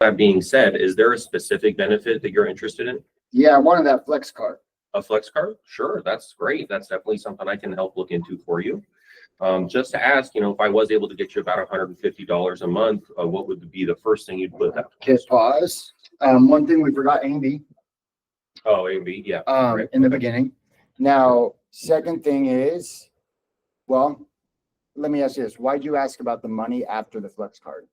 That being said, is there a specific benefit that you're interested in? Yeah, I wanted that flex card. A flex card? Sure, that's great. That's definitely something I can help look into for you. Just to ask, if I was able to get you about $150 a month, what would be the first thing you'd put that? Okay, pause. One thing we forgot, A&B. Oh, A&B, yeah. Right. In the beginning. Now, second thing is, well, let me ask you this. Why'd you ask about the money after the flex card?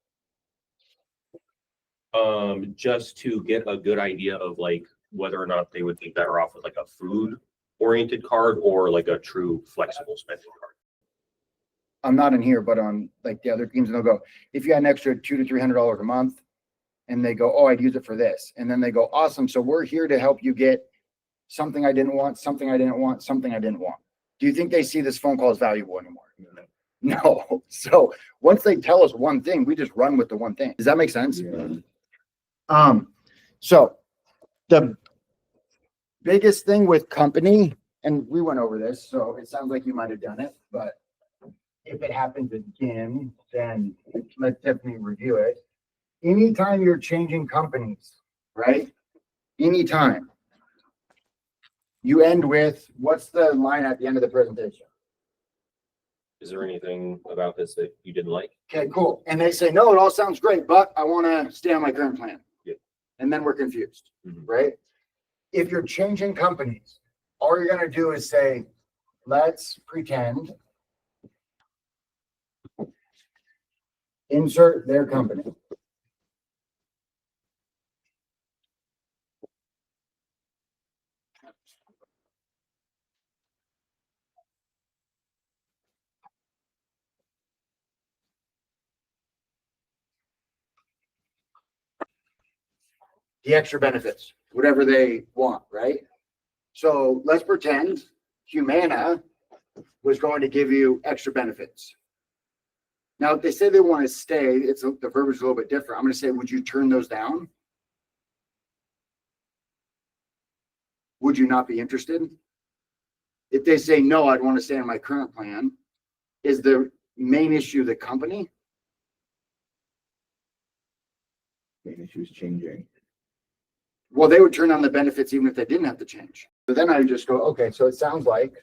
Just to get a good idea of like whether or not they would be better off with like a food oriented card or like a true flexible spending card. I'm not in here, but on like the other teams, they'll go, if you had an extra $200 to $300 a month, and they go, oh, I'd use it for this. And then they go, awesome. So we're here to help you get something I didn't want, something I didn't want, something I didn't want. Do you think they see this phone call as valuable anymore? No. So once they tell us one thing, we just run with the one thing. Does that make sense? Yeah. So the biggest thing with company, and we went over this, so it sounds like you might have done it, but if it happens again, then let's definitely review it. Anytime you're changing companies, right? Anytime you end with, what's the line at the end of the presentation? Is there anything about this that you didn't like? Okay, cool. And they say, no, it all sounds great, but I want to stay on my current plan. Yeah. And then we're confused, right? If you're changing companies, all you're going to do is say, let's pretend, insert their company. The extra benefits, whatever they want, right? So let's pretend Humana was going to give you extra benefits. Now, if they say they want to stay, the verbiage is a little bit different. I'm going to say, would you turn those down? Would you not be interested? If they say, no, I'd want to stay on my current plan, is the main issue the company? Main issue is changing. Well, they would turn on the benefits even if they didn't have to change. So then I would just go, okay, so it sounds like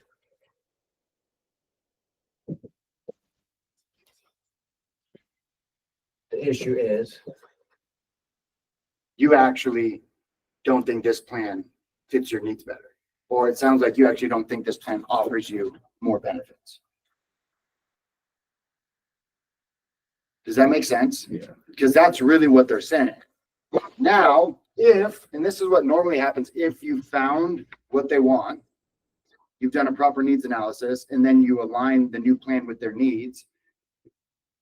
the issue is you actually don't think this plan fits your needs better. Or it sounds like you actually don't think this plan offers you more benefits. Does that make sense? Yeah. Because that's really what they're saying. Now, if, and this is what normally happens, if you found what they want, you've done a proper needs analysis, and then you align the new plan with their needs,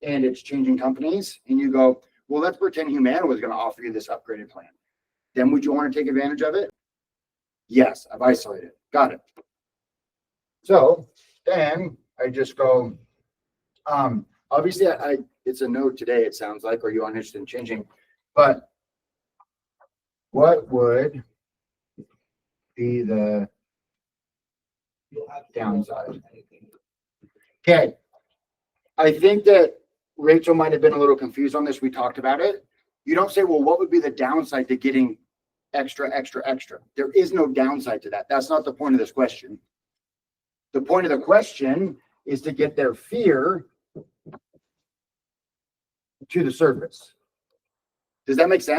and it's changing companies, and you go, well, let's pretend Humana was going to offer you this upgraded plan. Then would you want to take advantage of it? Yes, I've isolated. Got it. So then I just go, obviously it's a no today, it sounds like, or you aren't interested in changing, but what would be the downside? Okay. I think that Rachel might have been a little confused on this. We talked about it. You don't say, well, what would be the downside to getting extra? There is no downside to that. That's not the point of this question. The point of the question is to get their fear to the surface. Does that make sense?